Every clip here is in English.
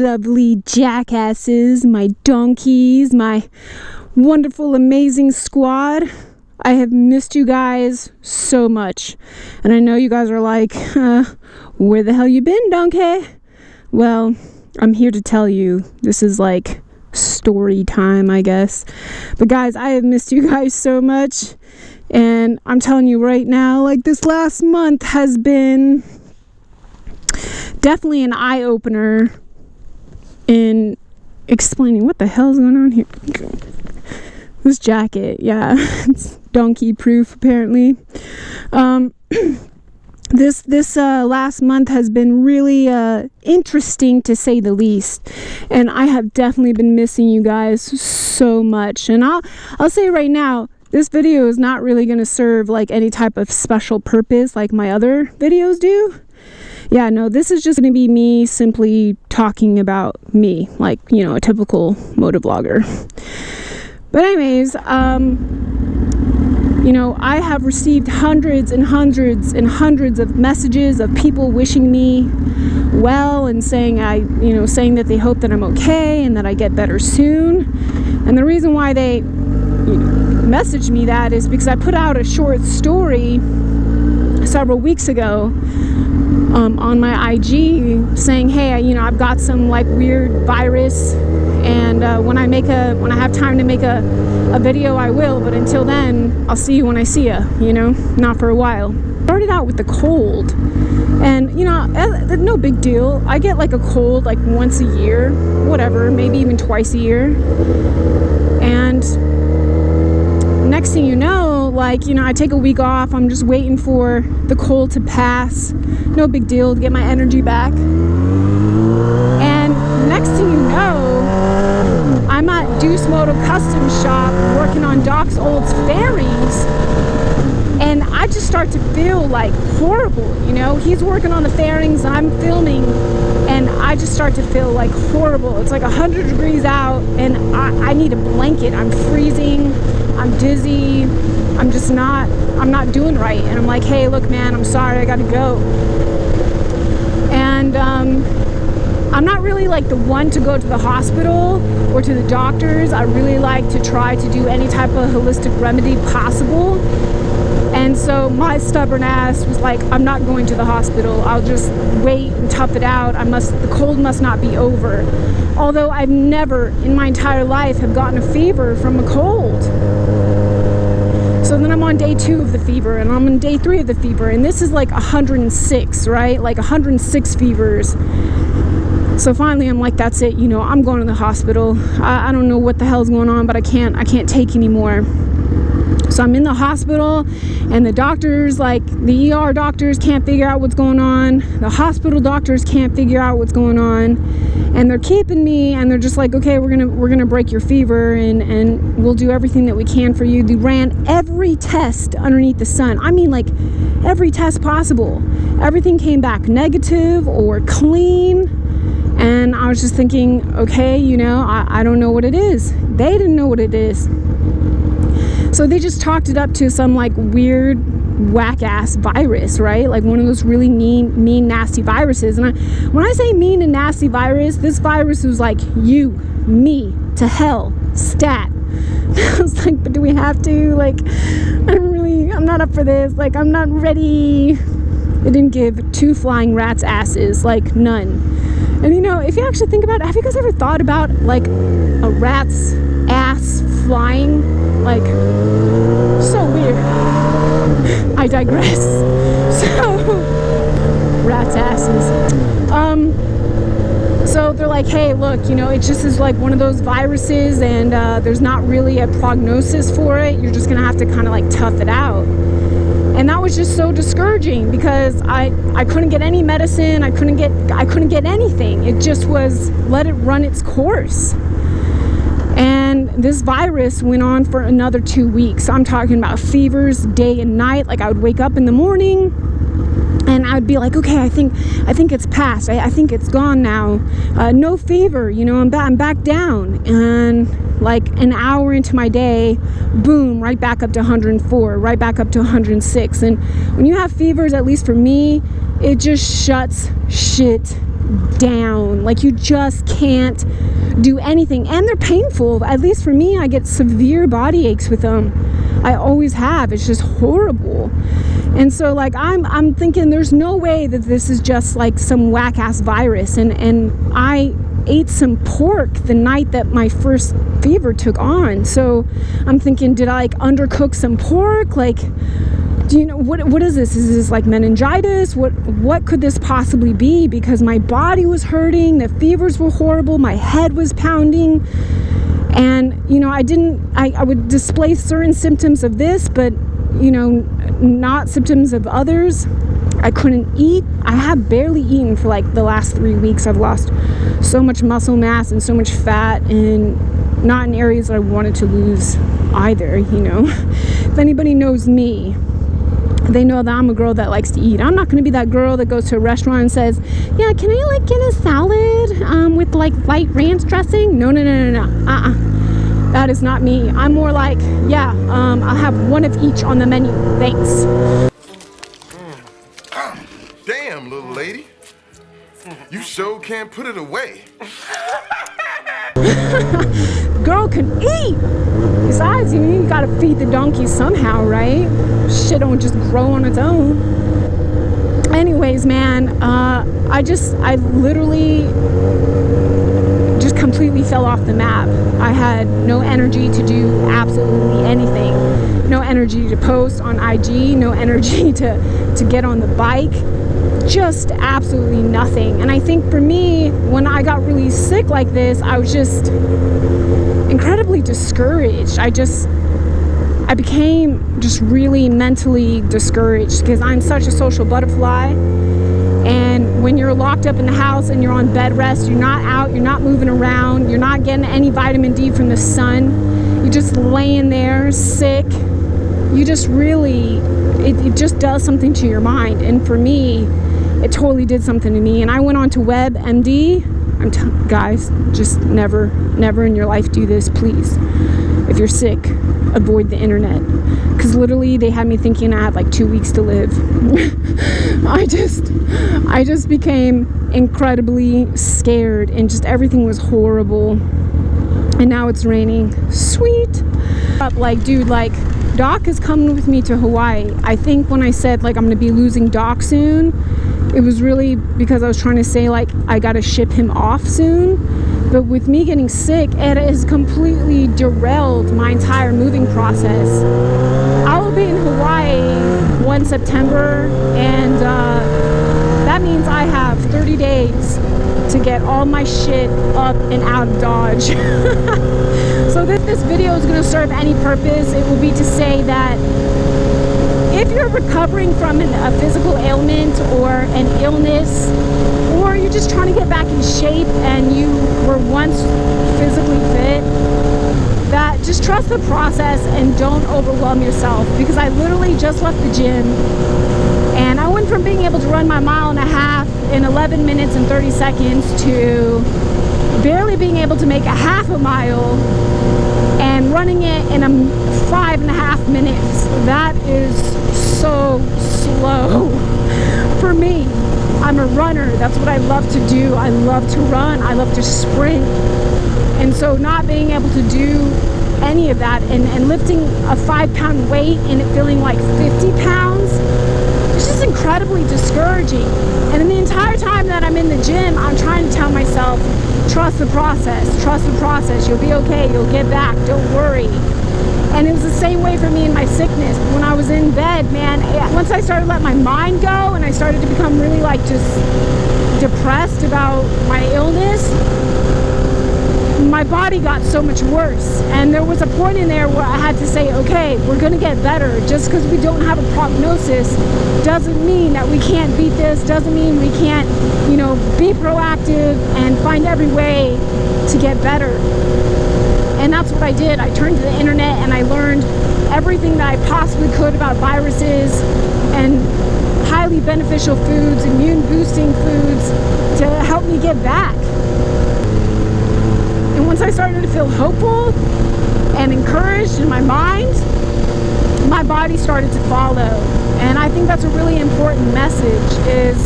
lovely jackasses, my donkeys, my wonderful, amazing squad. I have missed you guys so much. And I know you guys are like, where the hell you been, donkey? Well, I'm here to tell you, this is like story time, I guess. But guys, I have missed you guys so much. And I'm telling you right now, like, this last month has been definitely an eye-opener in explaining what the hell's going on here. This jacket, yeah, it's donkey proof apparently. This last month has been really interesting, to say the least, and I have definitely been missing you guys so much. And I'll say right now, this video is not really going to serve like any type of special purpose like my other videos do. Yeah, no, this is just going to be me simply talking about me, like, you know, a typical motovlogger. But anyways, you know, I have received hundreds and hundreds and hundreds of messages of people wishing me well and saying saying that they hope that I'm okay and that I get better soon. And the reason why they messaged me that is because I put out a short story several weeks ago on my IG saying, hey, I've got some like weird virus, and when I have time to make a video, I will, but until then, I'll see you when I see you, not for a while. Started out with the cold, and no big deal. I get like a cold like once a year, whatever, maybe even twice a year. And next thing you know, like, I take a week off, I'm just waiting for the cold to pass, no big deal, to get my energy back. And next thing you know, I'm at Deuce Moto Custom Shop working on Doc's old fairings, and I just start to feel like horrible, he's working on the fairings, I'm filming, and I just start to feel like horrible. It's like 100 degrees out, and I need a blanket. I'm freezing, I'm dizzy, I'm not doing right. And I'm like, hey, look, man, I'm sorry, I gotta go. And I'm not really like the one to go to the hospital or to the doctors. I really like to try to do any type of holistic remedy possible. And so my stubborn ass was like, I'm not going to the hospital. I'll just wait and tough it out. The cold must not be over. Although I've never in my entire life have gotten a fever from a cold. So then I'm on day 2 of the fever, and I'm on day 3 of the fever, and this is like 106, right? Like 106 fevers. So finally I'm like, that's it, I'm going to the hospital. I don't know what the hell's going on, but I can't take anymore. So I'm in the hospital, and the doctors, like the ER doctors, can't figure out what's going on. The hospital doctors can't figure out what's going on, and they're keeping me, and they're just like, okay, we're gonna break your fever, and we'll do everything that we can for you. They ran every test underneath the sun. I mean, like every test possible. Everything came back negative or clean. And I was just thinking, okay, I don't know what it is. They didn't know what it is. So they just chalked it up to some like weird whack-ass virus, right? Like one of those really mean, nasty viruses. And when I say mean and nasty virus, this virus was like, you, me, to hell, stat. I was like, but do we have to? Like, I'm not up for this. Like, I'm not ready. It didn't give 2 flying rats' asses, like none. And if you actually think about it, have you guys ever thought about like a rat's ass flying? Like, so weird. I digress. So, rat's asses. So they're like, hey, look, it just is like one of those viruses, and there's not really a prognosis for it. You're just gonna have to kind of like tough it out. And that was just so discouraging, because I couldn't get any medicine, I couldn't get anything. It just was, let it run its course. And this virus went on for another 2 weeks. I'm talking about fevers day and night. Like, I would wake up in the morning and I would be like, okay, I think it's passed. I think it's gone now. No fever, I'm back down. And like an hour into my day, boom, right back up to 104, right back up to 106. And when you have fevers, at least for me, it just shuts shit down. Like, you just can't do anything, and they're painful. At least for me, I get severe body aches with them. I always have. It's just horrible. And so, like, I'm thinking there's no way that this is just like some whack ass virus. And I ate some pork the night that my first fever took on. So I'm thinking, did I like undercook some pork? Like, do you know what is this? Is this like meningitis? What could this possibly be? Because my body was hurting, the fevers were horrible, my head was pounding, and you know, I would display certain symptoms of this, but you know, not symptoms of others. I couldn't eat. I have barely eaten for like the last 3 weeks. I've lost so much muscle mass and so much fat, and not in areas that I wanted to lose either, you know. If anybody knows me, they know that I'm a girl that likes to eat. I'm not going to be that girl that goes to a restaurant and says, yeah, can I like get a salad with like light ranch dressing? No. That is not me. I'm more like, yeah, I'll have one of each on the menu. Thanks. Damn, little lady. You sure can't put it away. Girl can eat. Besides, you gotta feed the donkey somehow, right? Shit don't just grow on its own. Anyways, man, I literally just completely fell off the map. I had no energy to do absolutely anything. No energy to post on IG, no energy to get on the bike. Just absolutely nothing. And I think for me, when I got really sick like this, I was just incredibly discouraged. I became just really mentally discouraged because I'm such a social butterfly. And when you're locked up in the house and you're on bed rest, you're not out, you're not moving around, you're not getting any vitamin D from the sun, you're just laying there sick, you just really, it just does something to your mind. And for me, it totally did something to me. And I went on to WebMD. Guys, just never in your life do this, please. If you're sick, avoid the internet, because literally they had me thinking I had like 2 weeks to live. I just became incredibly scared, and just everything was horrible. And now it's raining. Sweet. Like, dude, like, Doc is coming with me to Hawaii. I think when I said like I'm gonna be losing Doc soon, it was really because I was trying to say like I gotta ship him off soon. But with me getting sick, it has completely derailed my entire moving process. I will be in Hawaii 1 September, and that means I have 30 days to get all my shit up and out of Dodge. So if this video is going to serve any purpose, it will be to say that if you're recovering from a physical ailment or an illness, or you're just trying to get back in shape and you were once physically fit, that just trust the process and don't overwhelm yourself. Because I literally just left the gym, and I went from being able to run my 1.5 miles in 11 minutes and 30 seconds to barely being able to make a half a mile and running it in 5.5 minutes. That is so slow for me. I'm a runner. That's what I love to do. I love to run. I love to sprint. And so not being able to do any of that and lifting a 5-pound weight and it feeling like 50 pounds, it's just incredibly discouraging. And in the entire time that I'm in the gym, I'm trying to tell myself, trust the process, trust the process. You'll be okay. You'll get back. Don't worry. And it was the same way for me in my sickness. When I was in bed, man, once I started to let my mind go and I started to become really like just depressed about my illness, my body got so much worse. And there was a point in there where I had to say, okay, we're gonna get better. Just because we don't have a prognosis doesn't mean that we can't beat this, doesn't mean we can't, you know, be proactive and find every way to get better. And that's what I did. I turned to the internet and I learned everything that I possibly could about viruses and highly beneficial foods, immune boosting foods to help me get back. And once I started to feel hopeful and encouraged in my mind, my body started to follow. And I think that's a really important message, is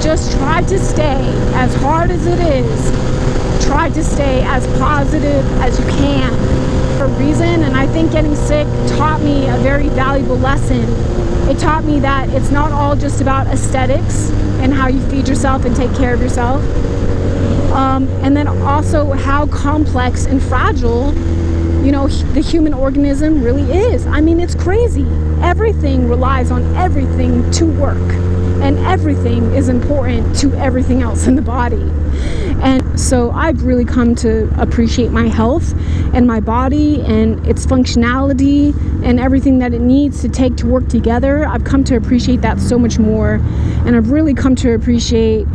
just try to stay, as hard as it is, try to stay as positive as you can for a reason. And I think getting sick taught me a very valuable lesson. It taught me that it's not all just about aesthetics and how you feed yourself and take care of yourself. And then also how complex and fragile, you know, the human organism really is. I mean, it's crazy. Everything relies on everything to work, and everything is important to everything else in the body. And so I've really come to appreciate my health and my body and its functionality and everything that it needs to take to work together. I've come to appreciate that so much more, and I've really come to appreciate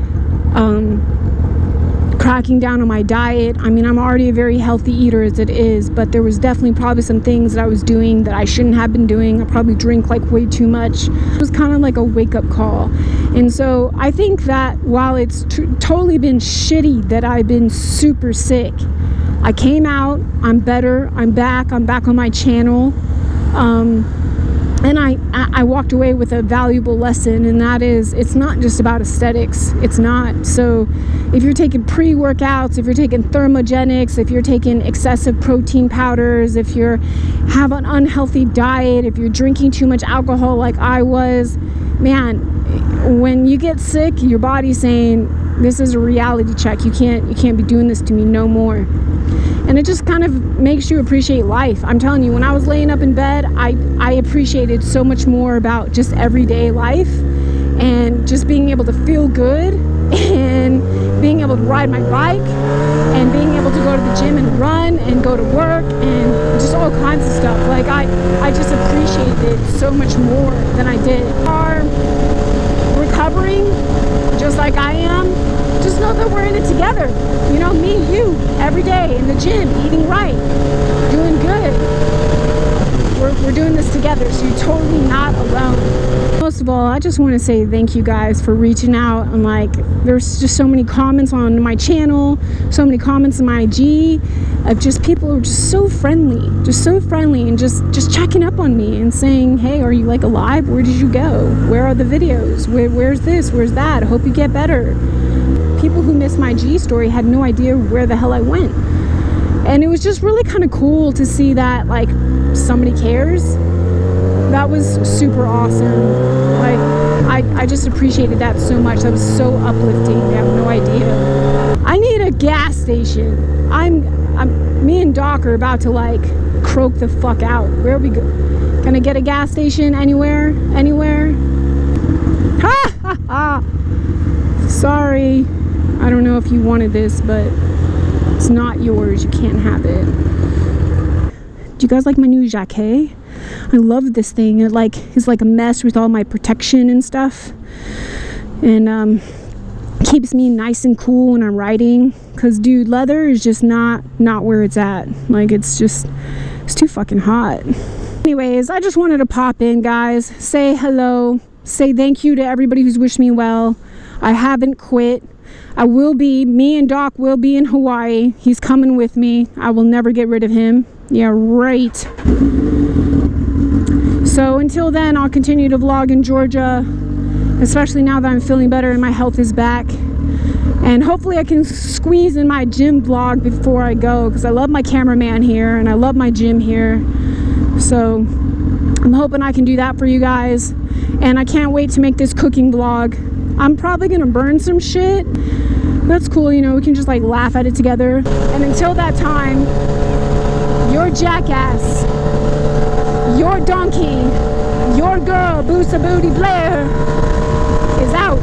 cracking down on my diet. I mean, I'm already a very healthy eater as it is, but there was definitely probably some things that I was doing that I shouldn't have been doing. I probably drink like way too much. It was kind of like a wake-up call. And so I think that while it's totally been shitty that I've been super sick, I came out, I'm better, I'm back on my channel. And I walked away with a valuable lesson, and that is, it's not just about aesthetics. It's not. So if you're taking pre-workouts, if you're taking thermogenics, if you're taking excessive protein powders, if you have an unhealthy diet, if you're drinking too much alcohol like I was, man, when you get sick, your body's saying, this is a reality check. You can't be doing this to me no more. And it just kind of makes you appreciate life. I'm telling you, when I was laying up in bed, I appreciated so much more about just everyday life and just being able to feel good and being able to ride my bike and being able to go to the gym and run and go to work and just all kinds of stuff. Like I just appreciated it so much more than I did. Are recovering just like I am, just know that we're in it together. You know, me, you, every day in the gym, eating right, doing good. We're doing this together, so you're totally not alone. Most of all, I just want to say thank you guys for reaching out. And like, there's just so many comments on my channel, so many comments on my IG of just people who are just so friendly, and just checking up on me and saying, hey, are you like alive? Where did you go? Where are the videos? Where's this? Where's that? I hope you get better. People who missed my G story had no idea where the hell I went. And it was just really kind of cool to see that, like, somebody cares. That was super awesome. Like, I just appreciated that so much. That was so uplifting. You have no idea. I need a gas station. Me and Doc are about to, like, croak the fuck out. Where are we go? Gonna get a gas station anywhere? Ha ha ha! Sorry. I don't know if you wanted this, but it's not yours. You can't have it. Do you guys like my new jacket? I love this thing. It like is like a mess with all my protection and stuff, and keeps me nice and cool when I'm riding. Cause dude, leather is just not where it's at. Like it's too fucking hot. Anyways, I just wanted to pop in, guys. Say hello. Say thank you to everybody who's wished me well. I haven't quit. Me and Doc will be in Hawaii. He's coming with me. I will never get rid of him. Yeah, right. So until then, I'll continue to vlog in Georgia, especially now that I'm feeling better and my health is back. And hopefully I can squeeze in my gym vlog before I go, because I love my cameraman here and I love my gym here. So I'm hoping I can do that for you guys. And I can't wait to make this cooking vlog. I'm probably gonna burn some shit. That's cool, you know, we can just like laugh at it together. And until that time, your jackass, your donkey, your girl, Boosa Booty Blair, is out.